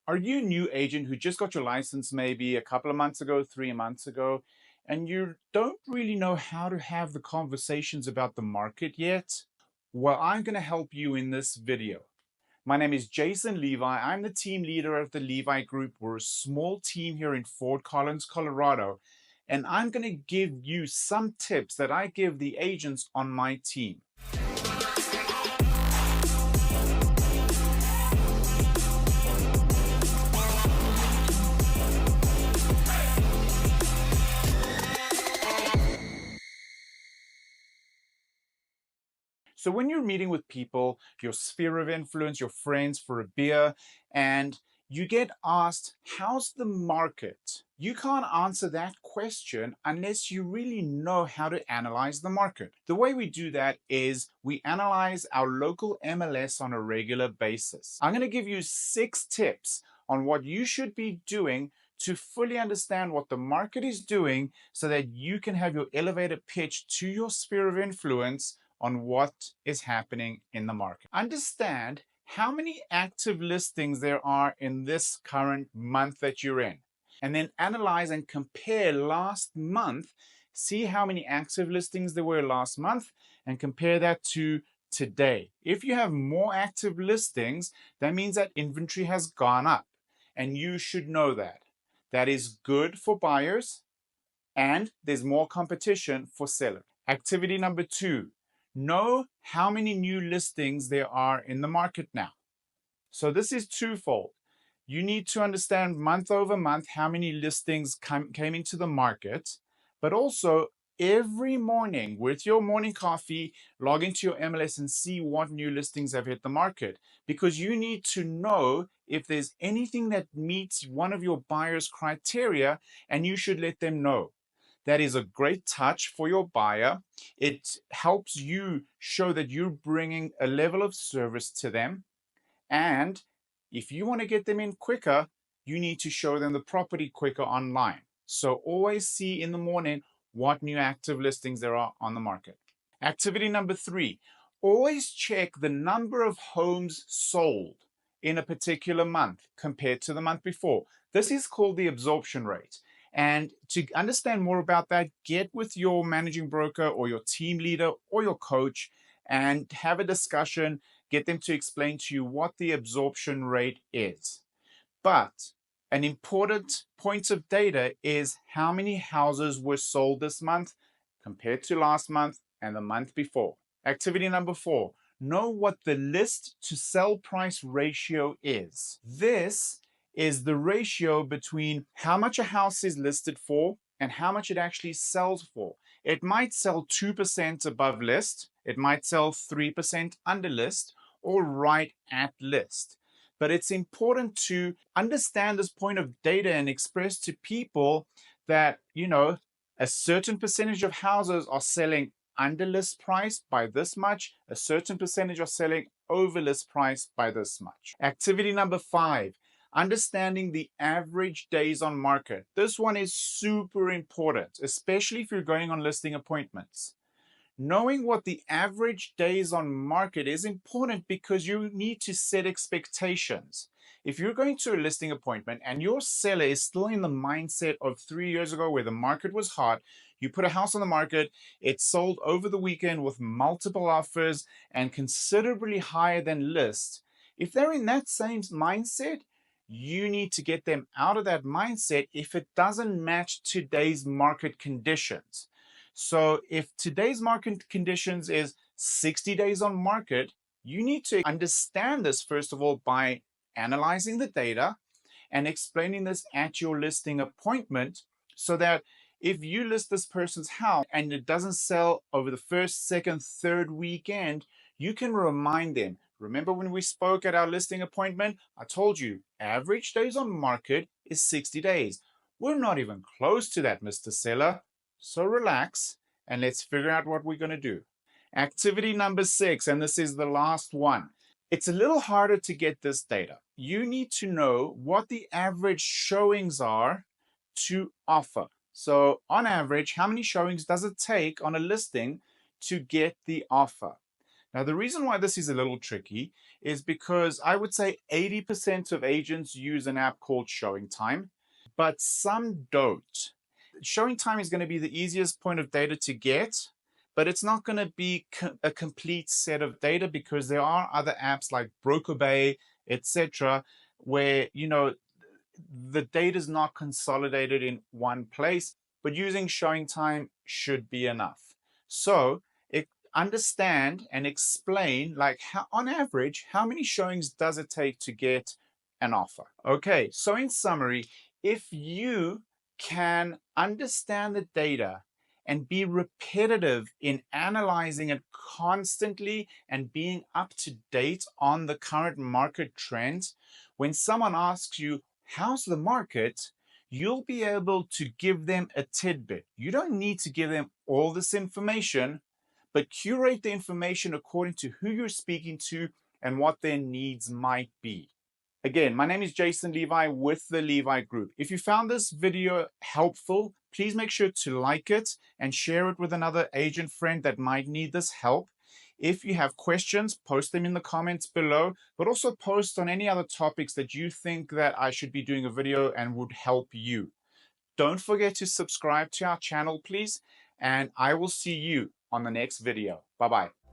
Are you a new agent who just got your license maybe a couple of months ago, 3 months ago, and you don't really know how to have the conversations about the market yet? Well, I'm going to help you in this video. My name is Jason Levi. I'm the team leader of the Levi Group. We're a small team here in Fort Collins, Colorado, and I'm going to give you some tips that I give the agents on my team. So when you're meeting with people, your sphere of influence, your friends for a beer, and you get asked, how's the market? You can't answer that question unless you really know how to analyze the market. The way we do that is we analyze our local MLS on a regular basis. I'm going to give you 6 tips on what you should be doing to fully understand what the market is doing so that you can have your elevator pitch to your sphere of influence on what is happening in the market. Understand how many active listings there are in this current month that you're in, and then analyze and compare last month. See how many active listings there were last month and compare that to today. If you have more active listings, that means that inventory has gone up, and you should know that. That is good for buyers, and there's more competition for sellers. Activity number 2, know how many new listings there are in the market now. So this is twofold. You need to understand month over month how many listings came into the market, but also every morning with your morning coffee, log into your MLS and see what new listings have hit the market, because you need to know if there's anything that meets one of your buyer's criteria, and you should let them know. That is a great touch for your buyer. It helps you show that you're bringing a level of service to them. And if you want to get them in quicker, you need to show them the property quicker online. So always see in the morning what new active listings there are on the market. Activity number 3, always check the number of homes sold in a particular month compared to the month before. This is called the absorption rate. And to understand more about that, get with your managing broker or your team leader or your coach and have a discussion. Get them to explain to you what the absorption rate is. But an important point of data is how many houses were sold this month compared to last month and the month before. Activity number 4, know what the list to sell price ratio is. This is the ratio between how much a house is listed for and how much it actually sells for. It might sell 2% above list, it might sell 3% under list, or right at list. But it's important to understand this point of data and express to people that, a certain percentage of houses are selling under list price by this much, a certain percentage are selling over list price by this much. Activity number 5, understanding the average days on market. This one is super important, especially if you're going on listing appointments. Knowing what the average days on market is important because you need to set expectations. If you're going to a listing appointment and your seller is still in the mindset of 3 years ago where the market was hot, you put a house on the market, it sold over the weekend with multiple offers and considerably higher than list. If they're in that same mindset, you need to get them out of that mindset if it doesn't match today's market conditions. So if today's market conditions is 60 days on market, you need to understand this, first of all, by analyzing the data and explaining this at your listing appointment, so that if you list this person's house and it doesn't sell over the first, second, third weekend, you can remind them. Remember when we spoke at our listing appointment, I told you average days on market is 60 days. We're not even close to that, Mr. Seller. So relax and let's figure out what we're going to do. Activity number 6, and this is the last one. It's a little harder to get this data. You need to know what the average showings are to offer. So on average, how many showings does it take on a listing to get the offer? Now, the reason why this is a little tricky is because I would say 80% of agents use an app called Showing Time, but some don't. Showing Time is going to be the easiest point of data to get, but it's not going to be a complete set of data because there are other apps like Broker Bay, etc., where the data is not consolidated in one place, but using Showing Time should be enough. So understand and explain, like, how, on average, how many showings does it take to get an offer? Okay, so in summary, if you can understand the data and be repetitive in analyzing it constantly and being up to date on the current market trends, when someone asks you, how's the market? You'll be able to give them a tidbit. You don't need to give them all this information, but curate the information according to who you're speaking to and what their needs might be. Again, my name is Jason Levi with the Levi Group. If you found this video helpful, please make sure to like it and share it with another agent friend that might need this help. If you have questions, post them in the comments below, but also post on any other topics that you think that I should be doing a video and would help you. Don't forget to subscribe to our channel, please, and I will see you on the next video. Bye-bye.